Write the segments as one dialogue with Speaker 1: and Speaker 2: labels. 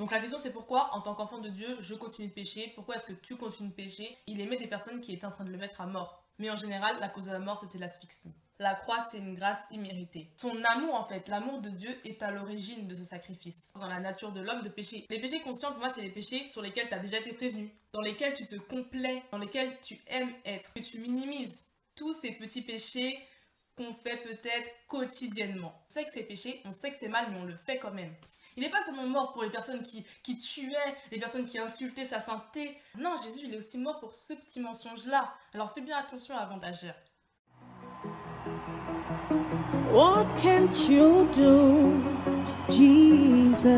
Speaker 1: Donc la question c'est pourquoi, en tant qu'enfant de Dieu, je continue de pécher? Pourquoi est-ce que tu continues de pécher? Il aimait des personnes qui étaient en train de le mettre à mort. Mais en général, la cause de la mort, c'était l'asphyxie. La croix, c'est une grâce imméritée. Son amour, en fait, l'amour de Dieu est à l'origine de ce sacrifice. Dans la nature de l'homme de pécher. Les péchés conscients, pour moi, c'est les péchés sur lesquels tu as déjà été prévenu, dans lesquels tu te complais, dans lesquels tu aimes être, que tu minimises. Tous ces petits péchés qu'on fait peut-être quotidiennement. On sait que c'est péché, on sait que c'est mal, mais on le fait quand même. Il n'est pas seulement mort pour les personnes qui tuaient, les personnes qui insultaient sa santé. Non, Jésus, il est aussi mort pour ce petit mensonge-là. Alors fais bien attention avant d'agir.
Speaker 2: What can't you do, Jesus?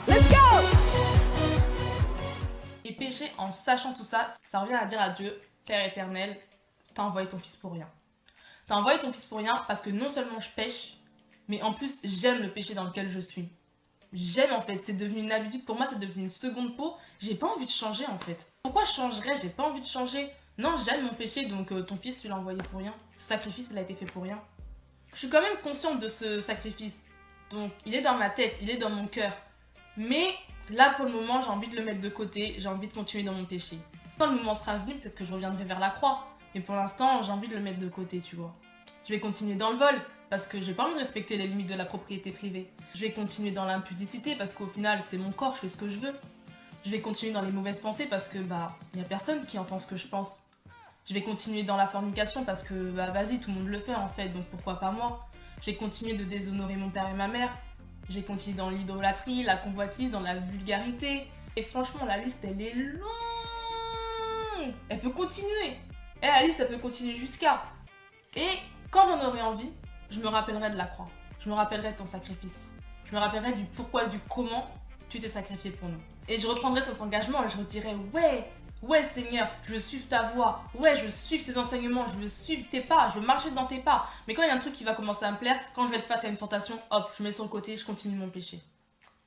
Speaker 2: Let's go!
Speaker 1: Et pécher en sachant tout ça, ça revient à dire à Dieu, Père éternel, t'as envoyé ton fils pour rien. T'as envoyé ton fils pour rien parce que non seulement je pêche, mais en plus, j'aime le péché dans lequel je suis. J'aime en fait, c'est devenu une habitude, pour moi c'est devenu une seconde peau. J'ai pas envie de changer en fait. Pourquoi je changerais? J'ai pas envie de changer. Non, j'aime mon péché, donc ton fils tu l'as envoyé pour rien. Ce sacrifice il a été fait pour rien. Je suis quand même consciente de ce sacrifice. Donc il est dans ma tête, il est dans mon cœur. Mais là pour le moment j'ai envie de le mettre de côté, j'ai envie de continuer dans mon péché. Quand le moment sera venu, peut-être que je reviendrai vers la croix. Mais pour l'instant j'ai envie de le mettre de côté, tu vois. Je vais continuer dans le vol. Parce que j'ai pas envie de respecter les limites de la propriété privée. Je vais continuer dans l'impudicité parce qu'au final c'est mon corps, je fais ce que je veux. Je vais continuer dans les mauvaises pensées parce que y a personne qui entend ce que je pense. Je vais continuer dans la fornication parce que vas-y, tout le monde le fait en fait, donc pourquoi pas moi. Je vais continuer de déshonorer mon père et ma mère. Je vais continuer dans l'idolâtrie, la convoitise, dans la vulgarité. Et franchement la liste elle est longue. Elle peut continuer. Et la liste elle peut continuer jusqu'à. Et quand j'en aurai envie, je me rappellerai de la croix. Je me rappellerai de ton sacrifice. Je me rappellerai du pourquoi, du comment tu t'es sacrifié pour nous. Et je reprendrai cet engagement et je redirai ouais Seigneur, je veux suivre ta voie. Ouais, je veux suivre tes enseignements, je veux suivre tes pas, je veux marcher dans tes pas. Mais quand il y a un truc qui va commencer à me plaire, quand je vais être face à une tentation, hop, je mets sur le côté, je continue mon péché.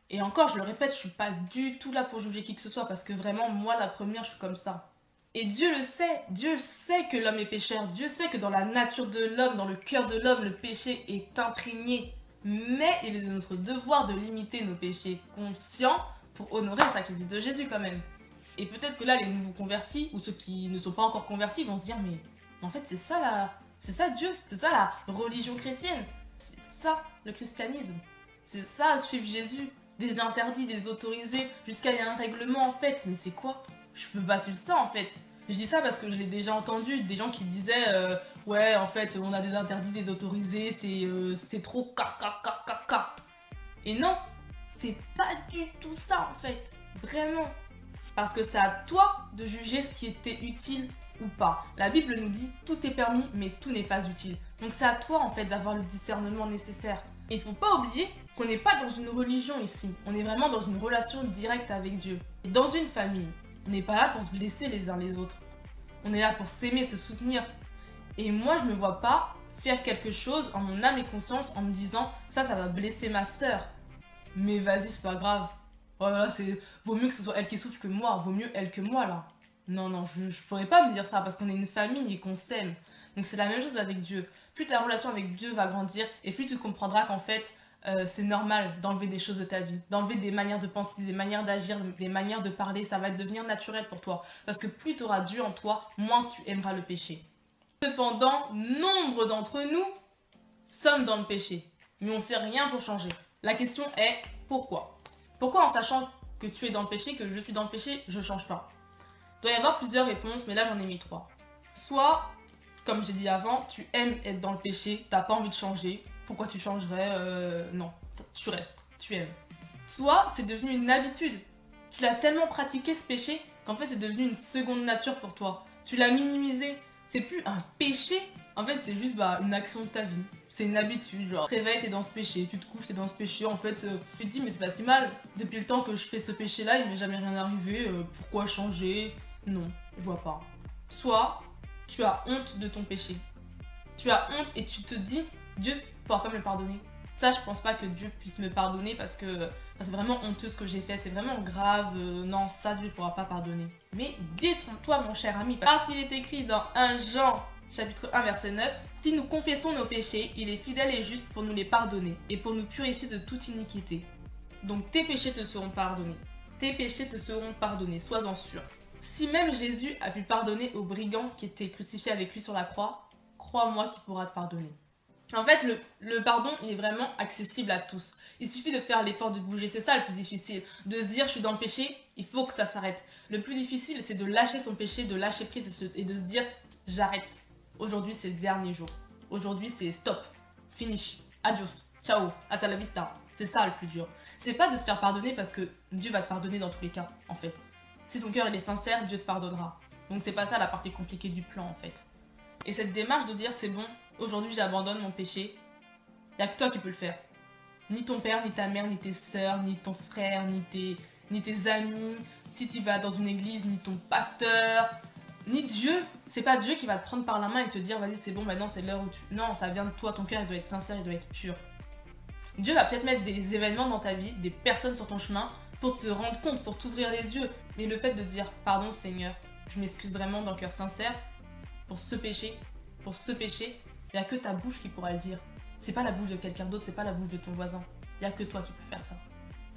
Speaker 1: Et encore, je le répète, je suis pas du tout là pour juger qui que ce soit parce que vraiment, moi, la première, je suis comme ça. Et Dieu sait que l'homme est pécheur, Dieu sait que dans la nature de l'homme, dans le cœur de l'homme, le péché est imprégné. Mais il est de notre devoir de limiter nos péchés conscients pour honorer le sacrifice de Jésus quand même. Et peut-être que là, les nouveaux convertis, ou ceux qui ne sont pas encore convertis, vont se dire mais en fait c'est ça Dieu, c'est ça la religion chrétienne, c'est ça le christianisme, c'est ça suivre Jésus, des interdits, des autorisés, jusqu'à il y a un règlement en fait, mais c'est quoi? Je peux pas suivre ça en fait. Je dis ça parce que je l'ai déjà entendu, des gens qui disaient ouais en fait on a des interdits, des autorisés, c'est trop caca. Et non, c'est pas du tout ça en fait, vraiment. Parce que c'est à toi de juger ce qui était utile ou pas. La Bible nous dit tout est permis mais tout n'est pas utile. Donc c'est à toi en fait d'avoir le discernement nécessaire. Et il faut pas oublier qu'on n'est pas dans une religion ici, on est vraiment dans une relation directe avec Dieu. Et dans une famille. On n'est pas là pour se blesser les uns les autres. On est là pour s'aimer, se soutenir. Et moi, je me vois pas faire quelque chose en mon âme et conscience en me disant ça va blesser ma sœur. Mais vas-y, c'est pas grave. Oh là, vaut mieux que ce soit elle qui souffre que moi. Vaut mieux elle que moi, là. Non, je pourrais pas me dire ça parce qu'on est une famille et qu'on s'aime. Donc c'est la même chose avec Dieu. Plus ta relation avec Dieu va grandir et plus tu comprendras qu'en fait, c'est normal d'enlever des choses de ta vie, d'enlever des manières de penser, des manières d'agir, des manières de parler, ça va devenir naturel pour toi. Parce que plus tu auras Dieu en toi, moins tu aimeras le péché. Cependant, nombre d'entre nous sommes dans le péché, mais on ne fait rien pour changer. La question est, pourquoi? Pourquoi en sachant que tu es dans le péché, que je suis dans le péché, je ne change pas? Il doit y avoir plusieurs réponses, mais là j'en ai mis 3. Soit, comme j'ai dit avant, tu aimes être dans le péché, t'as pas envie de changer. Pourquoi tu changerais? Non, tu restes, tu aimes. Soit c'est devenu une habitude. Tu l'as tellement pratiqué ce péché qu'en fait c'est devenu une seconde nature pour toi. Tu l'as minimisé. C'est plus un péché. En fait c'est juste une action de ta vie. C'est une habitude. Genre, tu te réveilles, t'es dans ce péché. Tu te couches, t'es dans ce péché. En fait, tu te dis mais c'est pas si mal. Depuis le temps que je fais ce péché là, il m'est jamais rien arrivé. Pourquoi changer? Non, je vois pas. Soit tu as honte de ton péché. Tu as honte et tu te dis Dieu ne pourra pas me le pardonner. Ça, je pense pas que Dieu puisse me pardonner parce que c'est vraiment honteux ce que j'ai fait, c'est vraiment grave. Non, ça, Dieu ne pourra pas pardonner. Mais détrompe-toi, mon cher ami, parce qu'il est écrit dans 1 Jean, chapitre 1, verset 9, « Si nous confessons nos péchés, il est fidèle et juste pour nous les pardonner et pour nous purifier de toute iniquité. » Donc tes péchés te seront pardonnés. Tes péchés te seront pardonnés, sois-en sûr. Si même Jésus a pu pardonner au brigand qui était crucifié avec lui sur la croix, crois-moi qu'il pourra te pardonner. En fait, le pardon, il est vraiment accessible à tous. Il suffit de faire l'effort de bouger, c'est ça le plus difficile. De se dire, je suis dans le péché, il faut que ça s'arrête. Le plus difficile, c'est de lâcher son péché, de lâcher prise et de se dire, j'arrête. Aujourd'hui, c'est le dernier jour. Aujourd'hui, c'est stop, finish, adios, ciao, hasta la vista. C'est ça le plus dur. C'est pas de se faire pardonner parce que Dieu va te pardonner dans tous les cas, en fait. Si ton cœur il est sincère, Dieu te pardonnera. Donc c'est pas ça la partie compliquée du plan, en fait. Et cette démarche de dire, c'est bon, aujourd'hui j'abandonne mon péché, il n'y a que toi qui peux le faire. Ni ton père, ni ta mère, ni tes sœurs, ni ton frère, ni tes amis, si tu vas dans une église, ni ton pasteur, ni Dieu. C'est pas Dieu qui va te prendre par la main et te dire, vas-y c'est bon, maintenant c'est l'heure où tu... Non, ça vient de toi, ton cœur il doit être sincère, il doit être pur. Dieu va peut-être mettre des événements dans ta vie, des personnes sur ton chemin, pour te rendre compte, pour t'ouvrir les yeux. Mais le fait de dire, pardon Seigneur, je m'excuse vraiment d'un cœur sincère, pour ce péché, il n'y a que ta bouche qui pourra le dire. C'est pas la bouche de quelqu'un d'autre, c'est pas la bouche de ton voisin. Il n'y a que toi qui peux faire ça.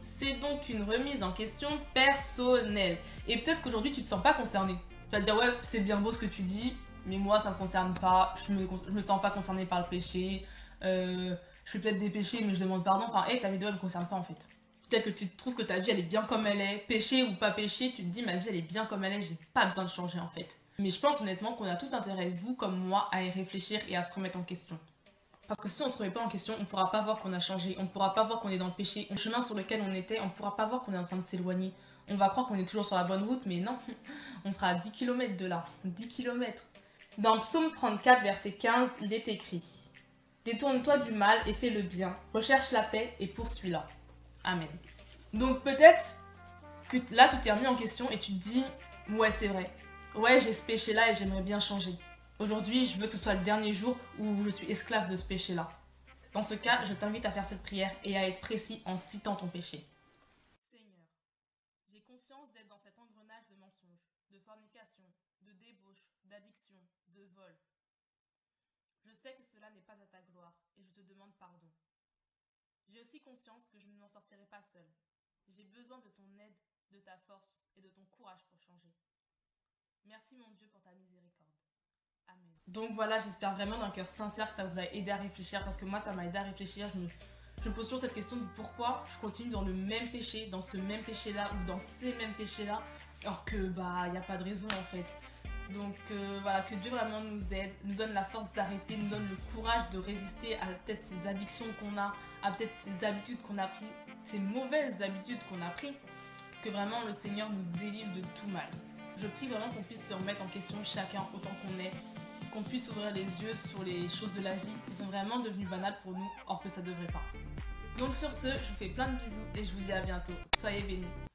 Speaker 1: C'est donc une remise en question personnelle. Et peut-être qu'aujourd'hui tu te sens pas concerné. Tu vas te dire ouais c'est bien beau ce que tu dis, mais moi ça me concerne pas, je me sens pas concerné par le péché, je fais peut-être des péchés mais je demande pardon, enfin hey, ta vidéo elle me concerne pas en fait. Peut-être que tu trouves que ta vie elle est bien comme elle est, péché ou pas péché, tu te dis ma vie elle est bien comme elle est, j'ai pas besoin de changer en fait. Mais je pense honnêtement qu'on a tout intérêt, vous comme moi, à y réfléchir et à se remettre en question. Parce que si on se remet pas en question, on pourra pas voir qu'on a changé, on pourra pas voir qu'on est dans le péché. Le chemin sur lequel on était, on pourra pas voir qu'on est en train de s'éloigner. On va croire qu'on est toujours sur la bonne route, mais non, on sera à 10 km de là. 10 km. Dans Psaume 34, verset 15, il est écrit « Détourne-toi du mal et fais le bien, recherche la paix et poursuis-la. » Amen. Donc peut-être que là, tu t'es remis en question et tu te dis « Ouais, c'est vrai. Ouais, j'ai ce péché-là et j'aimerais bien changer. Aujourd'hui, je veux que ce soit le dernier jour où je suis esclave de ce péché-là. » Dans ce cas, je t'invite à faire cette prière et à être précis en citant ton péché. Seigneur, j'ai conscience d'être dans cet engrenage de mensonges, de fornication, de débauche, d'addiction, de vol. Je sais que cela n'est pas à ta gloire et je te demande pardon. J'ai aussi conscience que je ne m'en sortirai pas seule. J'ai besoin de ton aide, de ta force et de ton courage pour changer. Merci mon Dieu pour ta miséricorde. Amen. Donc voilà, j'espère vraiment d'un cœur sincère que ça vous a aidé à réfléchir parce que moi ça m'a aidé à réfléchir. Je me pose toujours cette question de pourquoi je continue dans le même péché, dans ce même péché-là ou dans ces mêmes péchés-là alors que il n'y a pas de raison en fait. Donc voilà, que Dieu vraiment nous aide, nous donne la force d'arrêter, nous donne le courage de résister à peut-être ces addictions qu'on a, à peut-être ces habitudes qu'on a prises, ces mauvaises habitudes qu'on a prises, que vraiment le Seigneur nous délivre de tout mal. Je prie vraiment qu'on puisse se remettre en question chacun autant qu'on est, qu'on puisse ouvrir les yeux sur les choses de la vie qui sont vraiment devenues banales pour nous, or que ça devrait pas. Donc sur ce, je vous fais plein de bisous et je vous dis à bientôt. Soyez bénis.